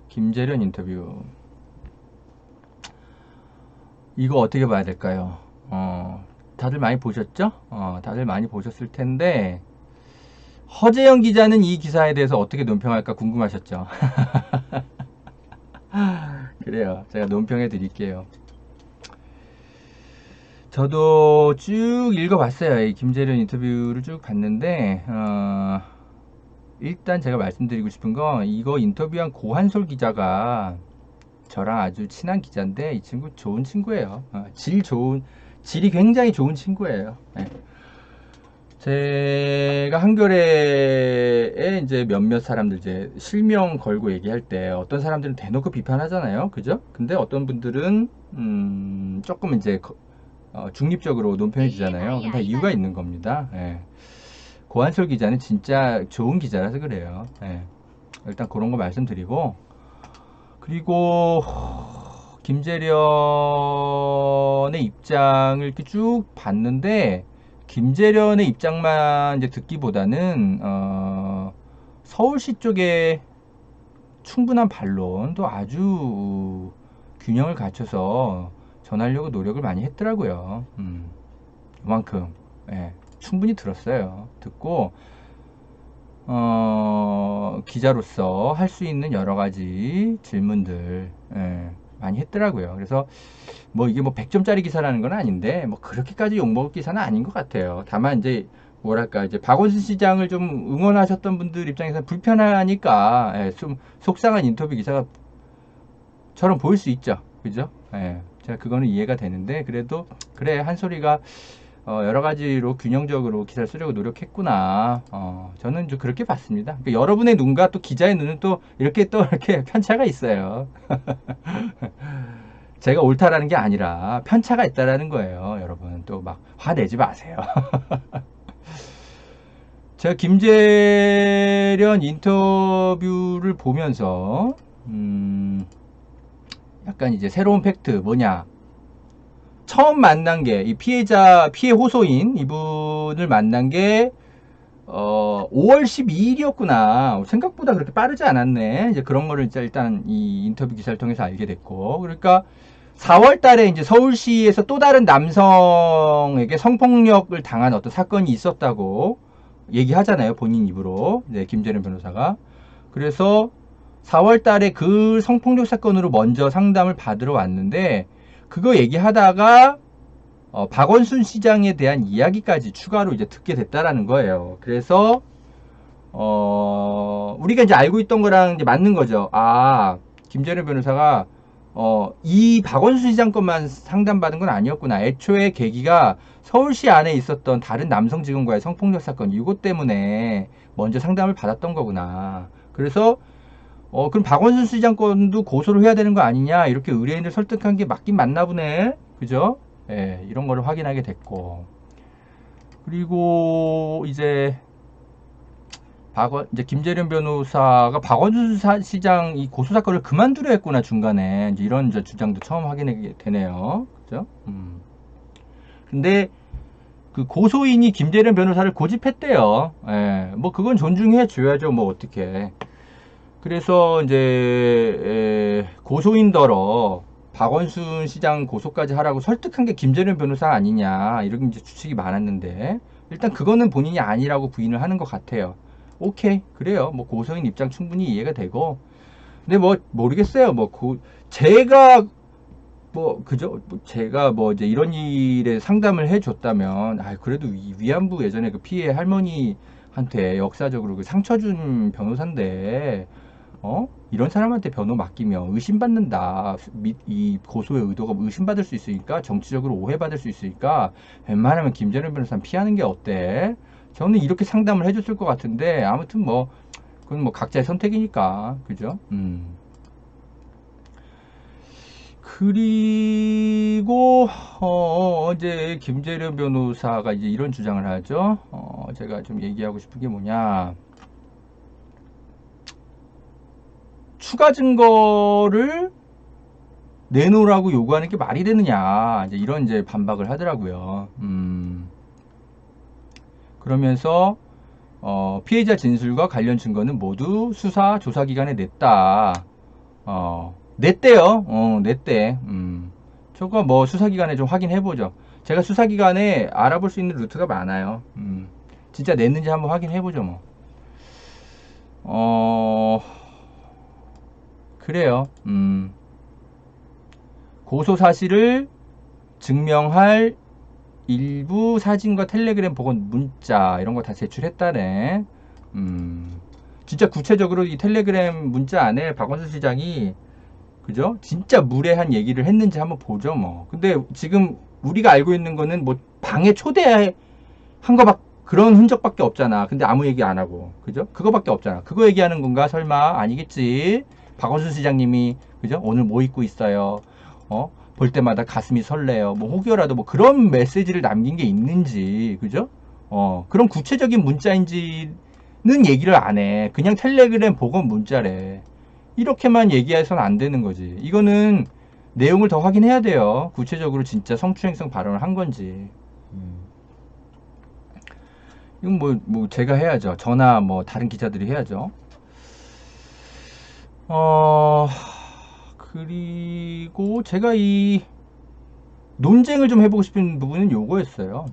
김재련 인터뷰. 이거 어떻게 봐야 될까요? 다들 많이 보셨죠? 다들 많이 보셨을 텐데, 허재영 기자는 이 기사에 대해서 어떻게 논평할까 궁금하셨죠? 그래요. 제가 논평해 드릴게요. 저도 쭉 읽어봤어요. 이 김재련 인터뷰를 쭉 봤는데, 일단 제가 말씀드리고 싶은 건, 이거 인터뷰한 고한솔 기자가 저랑 아주 친한 기자인데, 이 친구 좋은 친구예요. 질이 굉장히 좋은 친구예요. 네. 제가 한겨레에 이제 몇몇 사람들 이제 실명 걸고 얘기할 때 어떤 사람들은 대놓고 비판하잖아요. 그죠? 근데 어떤 분들은 조금 이제 중립적으로 논평해 주잖아요. 근데 다 이유가 있는 겁니다. 예. 고한솔 기자는 진짜 좋은 기자라서 그래요. 예. 일단 그런 거 말씀드리고, 그리고 김재련의 입장을 이렇게 쭉 봤는데, 김재련의 입장만 이제 듣기보다는 서울시 쪽에 충분한 반론도 아주 균형을 갖춰서 전하려고 노력을 많이 했더라고요. 그만큼 예, 충분히 들었어요. 듣고 기자로서 할 수 있는 여러 가지 질문들 예, 많이 했더라고요. 그래서 뭐 이게 뭐 100점짜리 기사라는 건 아닌데 뭐 그렇게까지 욕먹을 기사는 아닌 것 같아요. 다만 이제 뭐랄까 이제 박원순 시장을 좀 응원하셨던 분들 입장에서 불편하니까 예, 좀 속상한 인터뷰 기사가 처럼 보일 수 있죠. 그죠? 예, 제가 그거는 이해가 되는데 그래도 그래 한 소리가 여러 가지로 균형적으로 기사를 쓰려고 노력했구나. 저는 좀 그렇게 봤습니다. 그러니까 여러분의 눈과 또 기자의 눈은 또 이렇게 편차가 있어요. 제가 옳다라는 게 아니라 편차가 있다라는 거예요. 여러분 또 막 화내지 마세요. 제가 김재련 인터뷰를 보면서 약간 이제 새로운 팩트 뭐냐, 처음 만난 게 이 피해 호소인 이분을 만난 게 5월 12일이었구나. 생각보다 그렇게 빠르지 않았네. 이제 그런 거를 이제 일단 이 인터뷰 기사를 통해서 알게 됐고, 그러니까 4월 달에 이제 서울시에서 또 다른 남성에게 성폭력을 당한 어떤 사건이 있었다고 얘기하잖아요. 본인 입으로. 네, 김재련 변호사가. 그래서 4월 달에 그 성폭력 사건으로 먼저 상담을 받으러 왔는데, 그거 얘기하다가 박원순 시장에 대한 이야기까지 추가로 이제 듣게 됐다라는 거예요. 그래서 우리가 이제 알고 있던 거랑 이제 맞는 거죠. 아, 김재련 변호사가 이 박원순 시장 것만 상담받은 건 아니었구나. 애초에 계기가 서울시 안에 있었던 다른 남성 직원과의 성폭력 사건 이것 때문에 먼저 상담을 받았던 거구나. 그래서 그럼 박원순 시장 건도 고소를 해야 되는 거 아니냐, 이렇게 의뢰인을 설득한 게 맞긴 맞나 보네. 그죠? 예, 이런 거를 확인하게 됐고, 그리고 이제 김재련 변호사가 박원순 시장 이 고소 사건을 그만두려 했구나 중간에, 이제 이런 이제 주장도 처음 확인하게 되네요. 그죠? 근데 그 고소인이 김재련 변호사를 고집했대요. 예, 뭐 그건 존중해 줘야죠. 뭐 어떻게. 그래서 이제 고소인더러 박원순 시장 고소까지 하라고 설득한 게 김재련 변호사 아니냐, 이런 이제 추측이 많았는데, 일단 그거는 본인이 아니라고 부인을 하는 것 같아요. 오케이, 그래요. 뭐 고소인 입장 충분히 이해가 되고, 근데 뭐 모르겠어요. 제가 그죠? 제가 뭐 이제 이런 일에 상담을 해줬다면, 그래도 위안부 예전에 그 피해 할머니한테 역사적으로 그 상처 준 변호사인데, 이런 사람한테 변호 맡기면 의심받는다. 이 고소의 의도가 의심받을 수 있으니까, 정치적으로 오해받을 수 있으니까, 웬만하면 김재련 변호사는 피하는 게 어때? 저는 이렇게 상담을 해줬을 것 같은데, 아무튼 그건 뭐 각자의 선택이니까. 그죠? 그리고 이제 김재련 변호사가 이제 이런 주장을 하죠. 제가 좀 얘기하고 싶은 게 뭐냐, 추가 증거를 내놓으라고 요구하는 게 말이 되느냐, 이제 이런 이제 반박을 하더라고요. 그러면서 피해자 진술과 관련 증거는 모두 수사 조사 기관에 냈다. 냈대요. 냈대. 저거 뭐 수사기관에 좀 확인해보죠. 제가 수사기관에 알아볼 수 있는 루트가 많아요. 진짜 냈는지 한번 확인해보죠, 뭐. 그래요. 고소 사실을 증명할 일부 사진과 텔레그램 복원 문자 이런 거 다 제출했다네. 진짜 구체적으로 이 텔레그램 문자 안에 박원순 시장이 그죠? 진짜 무례한 얘기를 했는지 한번 보죠, 뭐. 근데 지금 우리가 알고 있는 거는 뭐 방에 초대한 거밖 그런 흔적밖에 없잖아. 근데 아무 얘기 안 하고, 그죠? 그거밖에 없잖아. 그거 얘기하는 건가? 설마 아니겠지? 박원순 시장님이 그죠? 오늘 뭐 입고 있어요? 볼 때마다 가슴이 설레요. 뭐 혹여라도 뭐 그런 메시지를 남긴 게 있는지, 그죠? 그런 구체적인 문자인지는 얘기를 안 해. 그냥 텔레그램 복원 문자래. 이렇게만 얘기해서는 안 되는 거지. 이거는 내용을 더 확인해야 돼요. 구체적으로 진짜 성추행성 발언을 한 건지. 이건 뭐 제가 해야죠. 저나 뭐 다른 기자들이 해야죠. 그리고 제가 이 논쟁을 좀 해보고 싶은 부분은 요거였어요.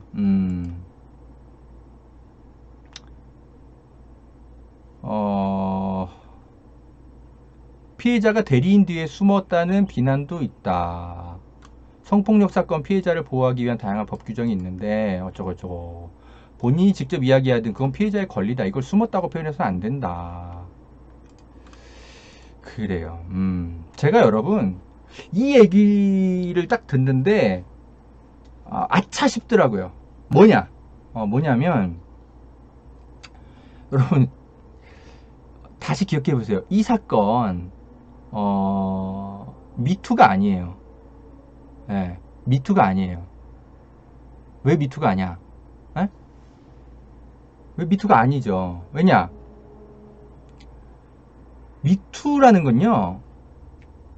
피해자가 대리인 뒤에 숨었다는 비난도 있다. 성폭력 사건 피해자를 보호하기 위한 다양한 법 규정이 있는데 어쩌고저쩌고 본인이 직접 이야기하든 그건 피해자의 권리다. 이걸 숨었다고 표현해서는 안 된다. 그래요. 제가 여러분 이 얘기를 딱 듣는데 아차 싶더라고요. 뭐냐면 여러분 다시 기억해 보세요. 이 사건 미투가 아니에요. 네, 미투가 아니에요. 왜 미투가 아니야? 네? 왜 미투가 아니죠? 왜냐? 미투라는 건요,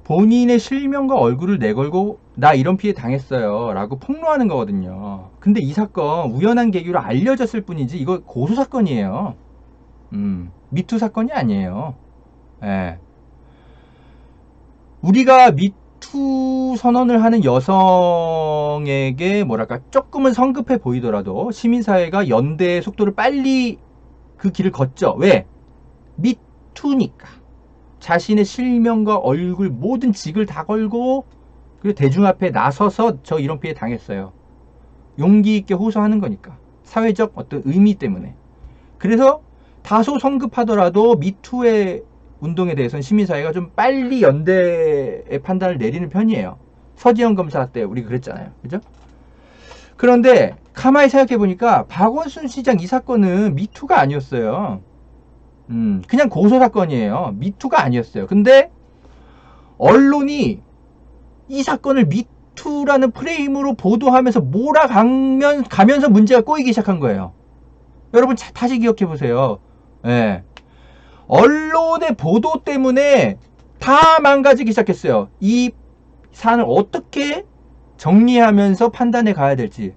본인의 실명과 얼굴을 내걸고 나 이런 피해 당했어요 라고 폭로하는 거거든요. 근데 이 사건 우연한 계기로 알려졌을 뿐이지 이거 고소사건이에요. 미투 사건이 아니에요. 예. 우리가 미투 선언을 하는 여성에게 뭐랄까 조금은 성급해 보이더라도 시민사회가 연대의 속도를 빨리 그 길을 걷죠. 왜? 미투니까. 자신의 실명과 얼굴 모든 직을 다 걸고 그리고 대중 앞에 나서서 저 이런 피해 당했어요. 용기 있게 호소하는 거니까. 사회적 어떤 의미 때문에. 그래서 다소 성급하더라도 미투의 운동에 대해서는 시민사회가 좀 빨리 연대의 판단을 내리는 편이에요. 서지현 검사 때 우리 그랬잖아요. 그죠? 그런데 가만히 생각해 보니까 박원순 시장 이 사건은 미투가 아니었어요. 그냥 고소사건이에요. 미투가 아니었어요. 근데 언론이 이 사건을 미투라는 프레임으로 보도하면서 몰아가면서 문제가 꼬이기 시작한 거예요. 여러분 다시 기억해 보세요. 예. 언론의 보도 때문에 다 망가지기 시작했어요. 이 사안을 어떻게 정리하면서 판단해 가야 될지.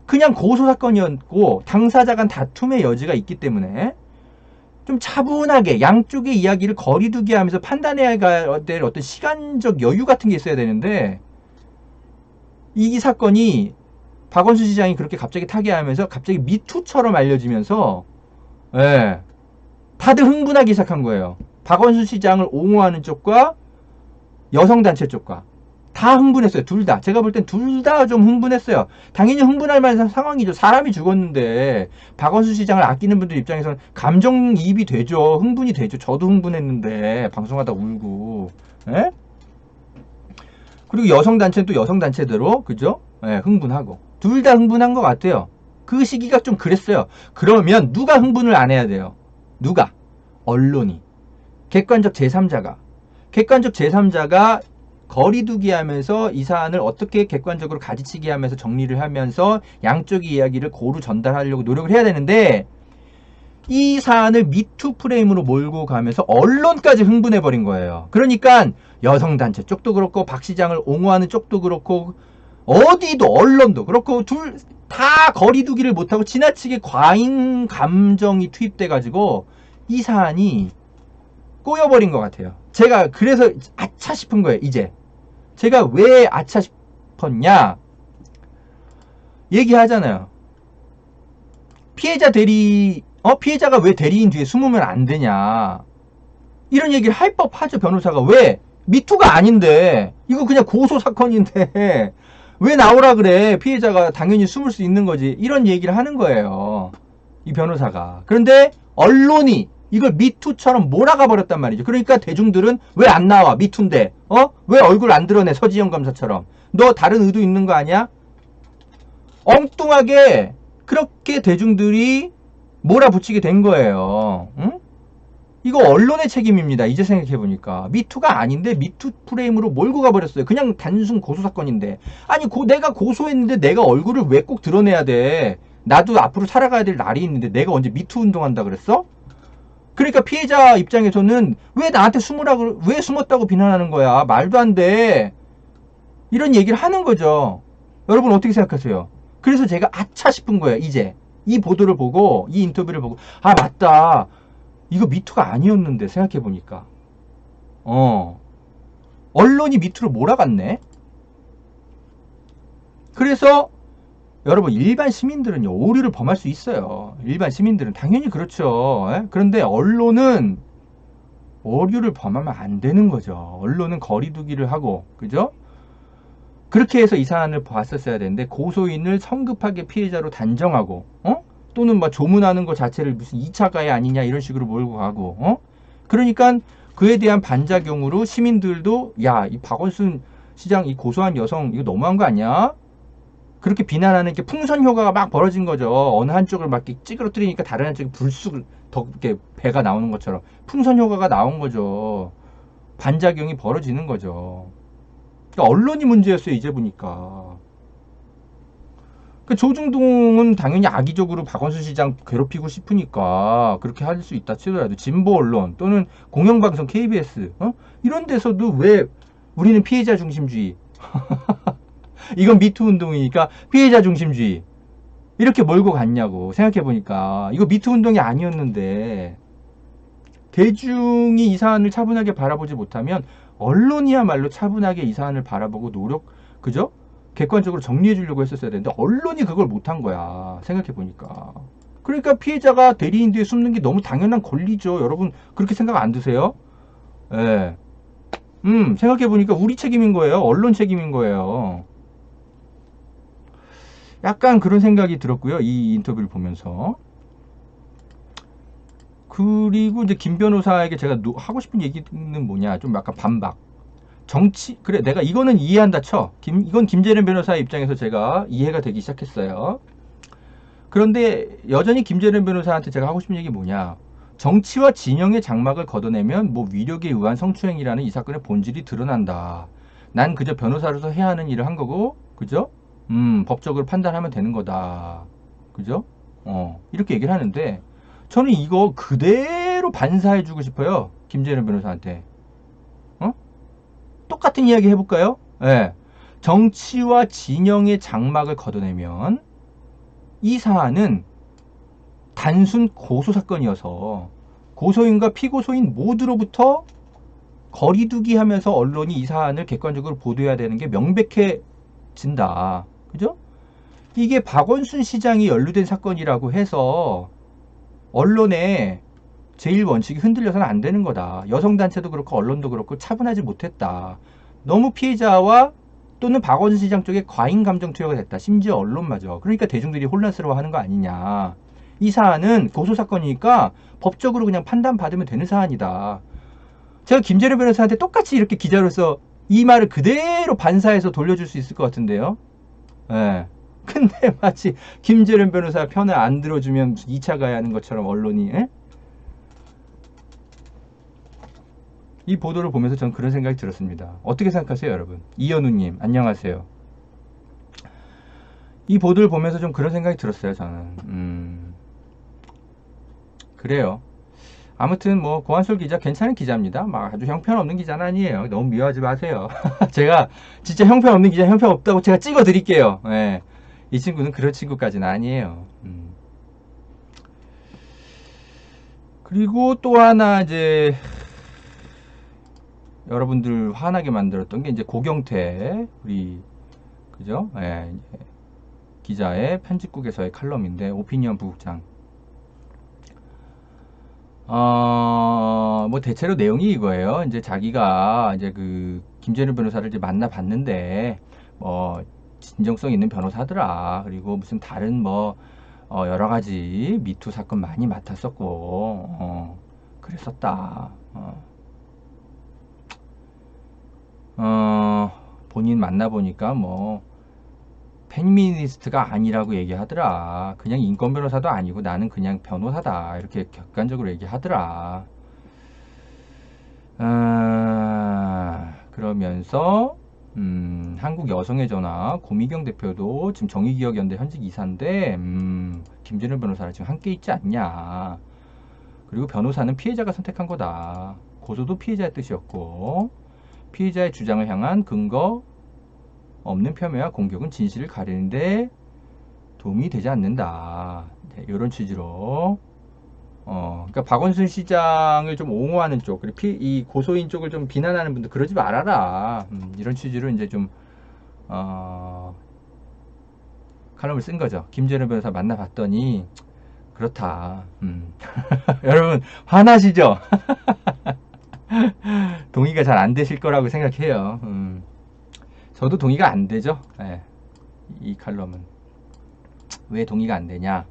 그냥 고소사건이었고 당사자 간 다툼의 여지가 있기 때문에 좀 차분하게 양쪽의 이야기를 거리두기 하면서 판단해야 될 어떤 시간적 여유 같은 게 있어야 되는데 이 사건이 박원순 시장이 그렇게 갑자기 타계하면서 갑자기 미투처럼 알려지면서 예, 다들 흥분하기 시작한 거예요. 박원순 시장을 옹호하는 쪽과 여성단체 쪽과 다 흥분했어요. 둘 다. 제가 볼 땐 둘 다 좀 흥분했어요. 당연히 흥분할 만한 상황이죠. 사람이 죽었는데 박원순 시장을 아끼는 분들 입장에서는 감정이입이 되죠. 흥분이 되죠. 저도 흥분했는데 방송하다 울고. 예? 그리고 여성단체는 또 여성단체대로 그죠? 예, 흥분하고. 둘 다 흥분한 것 같아요. 그 시기가 좀 그랬어요. 그러면 누가 흥분을 안 해야 돼요? 누가? 언론이. 객관적 제3자가 거리두기 하면서 이 사안을 어떻게 객관적으로 가지치기 하면서 정리를 하면서 양쪽의 이야기를 고루 전달하려고 노력을 해야 되는데 이 사안을 미투 프레임으로 몰고 가면서 언론까지 흥분해버린 거예요. 그러니까 여성단체 쪽도 그렇고 박 시장을 옹호하는 쪽도 그렇고 어디도 언론도 그렇고 둘 다 거리두기를 못하고 지나치게 과잉 감정이 투입돼가지고 이 사안이 꼬여버린 것 같아요. 제가 그래서 아차 싶은 거예요. 이제 제가 왜 아차 싶었냐, 얘기하잖아요. 피해자가 왜 대리인 뒤에 숨으면 안 되냐, 이런 얘기를 할 법하죠. 변호사가 왜 미투가 아닌데, 이거 그냥 고소 사건인데 왜 나오라 그래. 피해자가 당연히 숨을 수 있는 거지. 이런 얘기를 하는 거예요, 이 변호사가. 그런데 언론이 이걸 미투처럼 몰아가 버렸단 말이죠. 그러니까 대중들은 왜 안 나와, 미투인데 왜 얼굴 안 드러내, 서지영 검사처럼. 너 다른 의도 있는 거 아니야? 엉뚱하게 그렇게 대중들이 몰아붙이게 된 거예요. 응? 이거 언론의 책임입니다. 이제 생각해보니까 미투가 아닌데 미투 프레임으로 몰고 가버렸어요. 그냥 단순 고소사건인데. 아니 내가 고소했는데 내가 얼굴을 왜 꼭 드러내야 돼? 나도 앞으로 살아가야 될 날이 있는데 내가 언제 미투 운동한다 그랬어? 그러니까 피해자 입장에서는 왜 나한테 왜 숨었다고 비난하는 거야? 말도 안 돼. 이런 얘기를 하는 거죠. 여러분 어떻게 생각하세요? 그래서 제가 아차 싶은 거예요. 이제 이 보도를 보고, 이 인터뷰를 보고, 아 맞다, 이거 미투가 아니었는데 생각해보니까 언론이 미투로 몰아갔네. 그래서 여러분, 일반 시민들은요 오류를 범할 수 있어요. 일반 시민들은 당연히 그렇죠. 그런데 언론은 오류를 범하면 안 되는 거죠. 언론은 거리두기를 하고, 그죠? 그렇게 해서 이 사안을 봤었어야 되는데 고소인을 성급하게 피해자로 단정하고 또는 막 조문하는 것 자체를 무슨 2차 가해 아니냐 이런 식으로 몰고 가고 그러니까 그에 대한 반작용으로 시민들도 야, 이 박원순 시장, 이 고소한 여성 이거 너무한 거 아니야? 그렇게 비난하는 게 풍선 효과가 막 벌어진 거죠. 어느 한쪽을 막 찌그러뜨리니까 다른 한쪽이 불쑥 더 이렇게 배가 나오는 것처럼 풍선 효과가 나온 거죠. 반작용이 벌어지는 거죠. 그러니까 언론이 문제였어요. 이제 보니까. 조중동은 당연히 악의적으로 박원순 시장 괴롭히고 싶으니까 그렇게 할 수 있다 치더라도 진보 언론 또는 공영방송 KBS 이런 데서도 왜 우리는 피해자 중심주의 이건 미투 운동이니까 피해자 중심주의 이렇게 몰고 갔냐고 생각해보니까 이거 미투 운동이 아니었는데 대중이 이 사안을 차분하게 바라보지 못하면 언론이야말로 차분하게 이 사안을 바라보고 그죠? 객관적으로 정리해 주려고 했었어야 되는데 언론이 그걸 못한 거야. 생각해 보니까. 그러니까 피해자가 대리인 뒤에 숨는 게 너무 당연한 권리죠. 여러분 그렇게 생각 안 드세요? 예. 생각해 보니까 우리 책임인 거예요. 언론 책임인 거예요. 약간 그런 생각이 들었고요. 이 인터뷰를 보면서. 그리고 이제 김 변호사에게 제가 하고 싶은 얘기는 뭐냐, 좀 약간 반박. 그래 내가 이거는 이해한다 쳐. 이건 김재련 변호사의 입장에서 제가 이해가 되기 시작했어요. 그런데 여전히 김재련 변호사한테 제가 하고 싶은 얘기 뭐냐, 정치와 진영의 장막을 걷어내면 뭐 위력에 의한 성추행이라는 이 사건의 본질이 드러난다. 난 그저 변호사로서 해야 하는 일을 한 거고, 그죠? 법적으로 판단하면 되는 거다. 그죠? 이렇게 얘기를 하는데 저는 이거 그대로 반사해주고 싶어요. 김재련 변호사한테. 똑같은 이야기 해볼까요? 네. 정치와 진영의 장막을 걷어내면 이 사안은 단순 고소사건이어서 고소인과 피고소인 모두로부터 거리두기 하면서 언론이 이 사안을 객관적으로 보도해야 되는 게 명백해진다. 그죠? 이게 박원순 시장이 연루된 사건이라고 해서 언론의 제1원칙이 흔들려서는 안 되는 거다. 여성단체도 그렇고 언론도 그렇고 차분하지 못했다. 너무 피해자와 또는 박원순 시장 쪽에 과잉 감정 투여가 됐다. 심지어 언론마저. 그러니까 대중들이 혼란스러워하는 거 아니냐. 이 사안은 고소사건이니까 법적으로 그냥 판단받으면 되는 사안이다. 제가 김재련 변호사한테 똑같이 이렇게 기자로서 이 말을 그대로 반사해서 돌려줄 수 있을 것 같은데요. 예. 근데 마치 김재련 변호사 편을 안 들어주면 무슨 2차 가야 하는 것처럼 언론이, 이 보도를 보면서 저는 그런 생각이 들었습니다. 어떻게 생각하세요, 여러분? 이현우님, 안녕하세요. 이 보도를 보면서 좀 그런 생각이 들었어요, 저는. 그래요. 아무튼 뭐 고한솔 기자 괜찮은 기자입니다. 막 아주 형편없는 기자는 아니에요. 너무 미워하지 마세요. 제가 진짜 형편없는 기자, 형편없다고 제가 찍어 드릴게요. 예. 이 친구는 그런 친구까지는 아니에요. 그리고 또 하나 이제 여러분들 화나게 만들었던 게 이제 고경태 우리 그죠? 예, 이제 기자의 편집국에서의 칼럼인데 오피니언 부국장. 뭐 대체로 내용이 이거예요. 이제 자기가 이제 그 김재룡 변호사를 이제 만나봤는데 뭐 진정성 있는 변호사더라. 그리고 무슨 다른 뭐 여러 가지 미투 사건 많이 맡았었고 그랬었다. 본인 만나보니까 뭐 페미니스트가 아니라고 얘기하더라. 그냥 인권 변호사도 아니고 나는 그냥 변호사다. 이렇게 객관적으로 얘기하더라. 그러면서 한국 여성의 전화 고미경 대표도 지금 정의기억연대 현직 이사인데 김준일 변호사랑 지금 함께 있지 않냐. 그리고 변호사는 피해자가 선택한 거다. 고소도 피해자의 뜻이었고 피해자의 주장을 향한 근거 없는 폄훼와 공격은 진실을 가리는데 도움이 되지 않는다. 네, 이런 취지로 그러니까 박원순 시장을 좀 옹호하는 쪽, 그리고 이 고소인 쪽을 좀 비난하는 분들 그러지 말아라. 이런 취지로 이제 좀 칼럼을 쓴 거죠. 김재룡 변호사 만나봤더니 그렇다. 여러분 화나시죠? 동의가 잘 안 되실 거라고 생각해요. 저도 동의가 안 되죠. 네, 이 칼럼은 왜 동의가 안 되냐?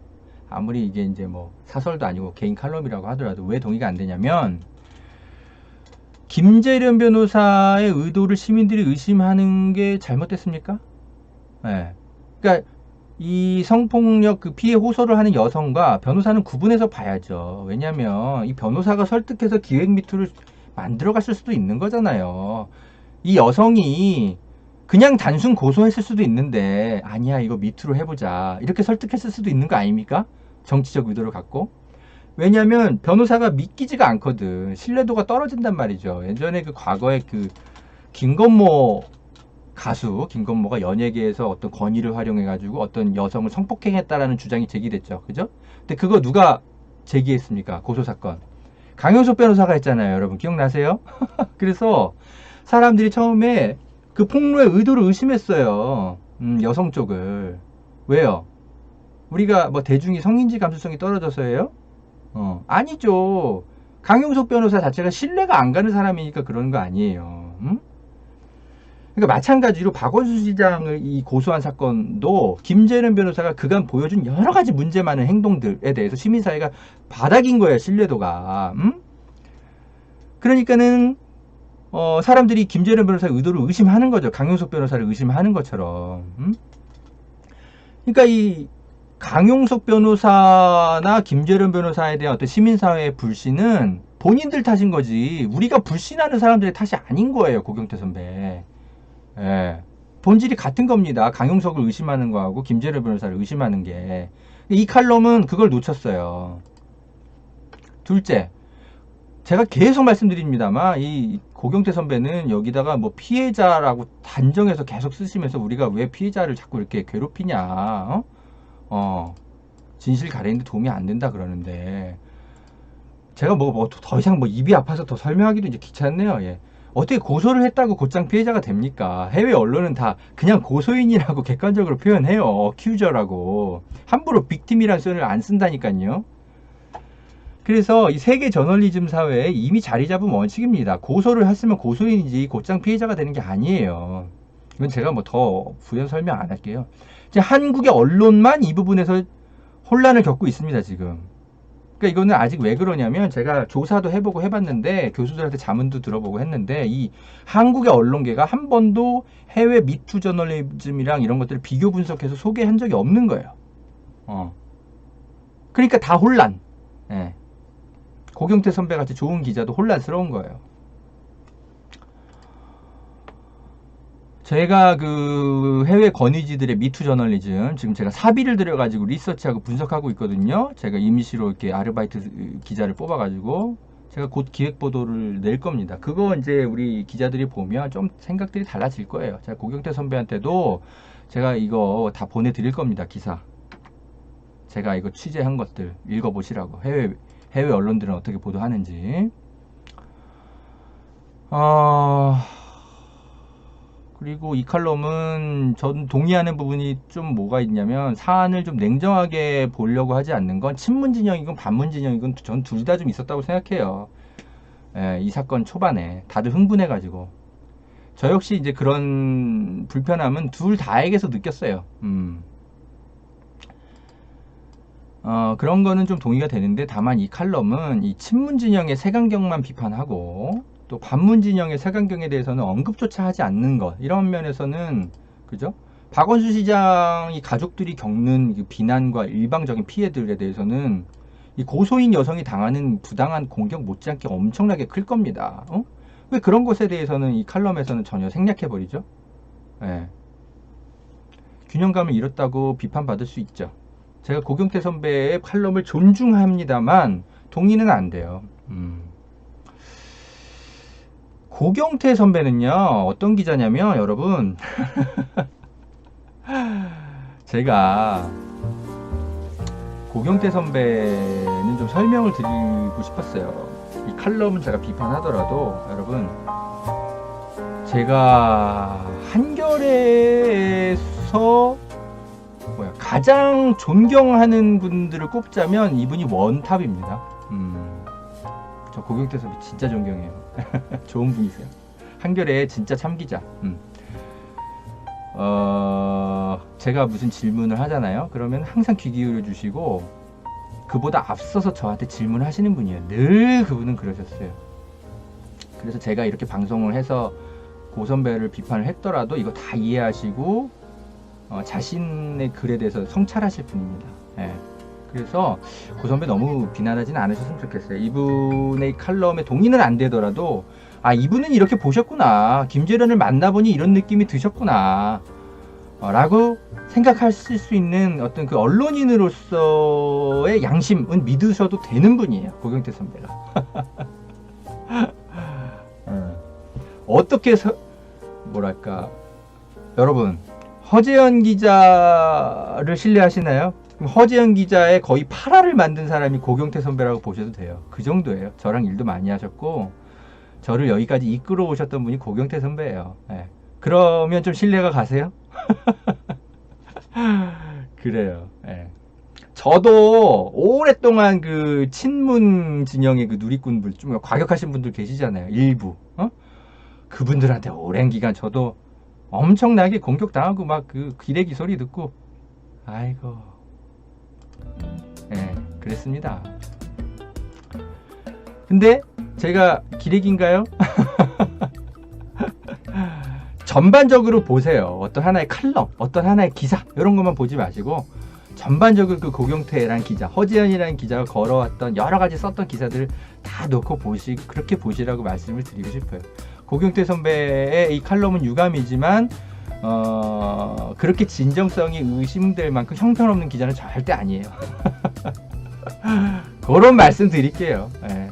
아무리 이게 이제 뭐 사설도 아니고 개인 칼럼이라고 하더라도 왜 동의가 안 되냐면 김재련 변호사의 의도를 시민들이 의심하는 게 잘못됐습니까? 네. 그러니까 이 성폭력 그 피해 호소를 하는 여성과 변호사는 구분해서 봐야죠. 왜냐하면 이 변호사가 설득해서 기획 미투를 만들어 갔을 수도 있는 거잖아요. 이 여성이 그냥 단순 고소했을 수도 있는데 아니야 이거 미투로 해보자 이렇게 설득했을 수도 있는 거 아닙니까? 정치적 의도를 갖고. 왜냐면 변호사가 믿기지가 않거든. 신뢰도가 떨어진단 말이죠. 예전에 그 과거에 그 김건모 가수 김건모가 연예계에서 어떤 권위를 활용해 가지고 어떤 여성을 성폭행했다라는 주장이 제기됐죠. 그죠? 근데 그거 누가 제기했습니까? 고소사건 강용석 변호사가 했잖아요. 여러분 기억나세요? 그래서 사람들이 처음에 그 폭로의 의도를 의심했어요. 여성 쪽을. 왜요? 우리가 뭐 대중이 성인지 감수성이 떨어져서예요? 아니죠. 강용석 변호사 자체가 신뢰가 안 가는 사람이니까 그런 거 아니에요. 그러니까 마찬가지로 박원순 시장을 이 고소한 사건도 김재련 변호사가 그간 보여준 여러 가지 문제 많은 행동들에 대해서 시민사회가 바닥인 거예요. 신뢰도가. 그러니까는 사람들이 김재련 변호사의 의도를 의심하는 거죠. 강용석 변호사를 의심하는 것처럼. 그러니까 이 강용석 변호사나 김재련 변호사에 대한 어떤 시민사회의 불신은 본인들 탓인 거지 우리가 불신하는 사람들의 탓이 아닌 거예요. 고경태 선배. 예. 본질이 같은 겁니다. 강용석을 의심하는 거하고 김재련 변호사를 의심하는 게. 이 칼럼은 그걸 놓쳤어요. 둘째, 제가 계속 말씀드립니다만 이 고경태 선배는 여기다가 뭐 피해자라고 단정해서 계속 쓰시면서 우리가 왜 피해자를 자꾸 이렇게 괴롭히냐, 진실 가리는데 도움이 안 된다 그러는데 제가 뭐 더 이상 뭐 입이 아파서 더 설명하기도 이제 귀찮네요. 예. 어떻게 고소를 했다고 곧장 피해자가 됩니까? 해외 언론은 다 그냥 고소인이라고 객관적으로 표현해요. 어큐저라고. 함부로 빅팀이라는 표현을 안 쓴다니까요. 그래서 이 세계 저널리즘 사회에 이미 자리 잡은 원칙입니다. 고소를 했으면 고소인이지 곧장 피해자가 되는 게 아니에요. 이건 제가 뭐 더 부연 설명 안 할게요. 이제 한국의 언론만 이 부분에서 혼란을 겪고 있습니다, 지금. 그러니까 이거는 아직 왜 그러냐면 제가 조사도 해보고 해봤는데 교수들한테 자문도 들어보고 했는데 이 한국의 언론계가 한 번도 해외 미투 저널리즘이랑 이런 것들을 비교 분석해서 소개한 적이 없는 거예요. 그러니까 다 혼란. 예. 고경태 선배 같이 좋은 기자도 혼란스러운 거예요. 제가 그 해외 권위지들의 미투 저널리즘 지금 제가 사비를 들여가지고 리서치하고 분석하고 있거든요. 제가 임시로 이렇게 아르바이트 기자를 뽑아가지고 제가 곧 기획 보도를 낼 겁니다. 그거 이제 우리 기자들이 보면 좀 생각들이 달라질 거예요. 제가 고경태 선배한테도 제가 이거 다 보내드릴 겁니다. 기사. 제가 이거 취재한 것들 읽어보시라고. 해외 언론들은 어떻게 보도하는지. 어, 그리고 이 칼럼은 전 동의하는 부분이 좀 뭐가 있냐면, 사안을 좀 냉정하게 보려고 하지 않는 건 친문 진영이건 반문 진영이건 전 둘 다 좀 있었다고 생각해요. 예, 이 사건 초반에 다들 흥분해가지고 저 역시 이제 그런 불편함은 둘 다에게서 느꼈어요. 그런 거는 좀 동의가 되는데, 다만 이 칼럼은 이 친문 진영의 색안경만 비판하고 또 반문 진영의 색안경에 대해서는 언급조차 하지 않는 것, 이런 면에서는 그죠? 박원순 시장이 가족들이 겪는 그 비난과 일방적인 피해들에 대해서는 이 고소인 여성이 당하는 부당한 공격 못지않게 엄청나게 클 겁니다. 왜 그런 것에 대해서는 이 칼럼에서는 전혀 생략해버리죠? 예. 균형감을 잃었다고 비판받을 수 있죠. 제가 고경태 선배의 칼럼을 존중합니다만 동의는 안 돼요. 고경태 선배는요, 어떤 기자냐면, 여러분, 제가 고경태 선배는 좀 설명을 드리고 싶었어요. 이 칼럼은 제가 비판하더라도, 여러분, 제가 한겨레에서 가장 존경하는 분들을 꼽자면 이분이 원탑입니다. 저 고경태 선배 진짜 존경해요. 좋은 분이세요. 한겨레의 진짜 참기자. 제가 무슨 질문을 하잖아요. 그러면 항상 귀 기울여 주시고 그보다 앞서서 저한테 질문하시는 분이에요. 늘 그분은 그러셨어요. 그래서 제가 이렇게 방송을 해서 고 선배를 비판을 했더라도 이거 다 이해하시고 자신의 글에 대해서 성찰하실 분입니다. 예. 그래서 고 선배 너무 비난하지는 않으셨으면 좋겠어요. 이분의 칼럼에 동의는 안 되더라도, 아, 이분은 이렇게 보셨구나, 김재련을 만나보니 이런 느낌이 드셨구나 라고 생각하실 수 있는 어떤 그 언론인으로서의 양심은 믿으셔도 되는 분이에요, 고경태 선배가. 어떻게 뭐랄까, 여러분, 허재현 기자를 신뢰하시나요? 그럼 허재현 기자의 거의 8화를 만든 사람이 고경태 선배라고 보셔도 돼요. 그 정도예요. 저랑 일도 많이 하셨고 저를 여기까지 이끌어 오셨던 분이 고경태 선배예요. 네. 그러면 좀 신뢰가 가세요? 그래요. 네. 저도 오랫동안 그 친문 진영의 그 누리꾼들, 좀 과격하신 분들 계시잖아요. 일부. 그분들한테 오랜 기간 저도 엄청나게 공격당하고 막 그 기레기 소리 듣고, 아이고, 예, 그랬습니다. 근데 제가 기레기인가요? 전반적으로 보세요. 어떤 하나의 칼럼, 어떤 하나의 기사, 이런 것만 보지 마시고 전반적으로 그 고경태라는 기자, 허재현이라는 기자가 걸어왔던 여러 가지 썼던 기사들을 다 놓고 그렇게 보시라고 말씀을 드리고 싶어요. 고경태 선배의 이 칼럼은 유감이지만 그렇게 진정성이 의심될 만큼 형편없는 기자는 절대 아니에요. 그런 말씀 드릴게요. 예.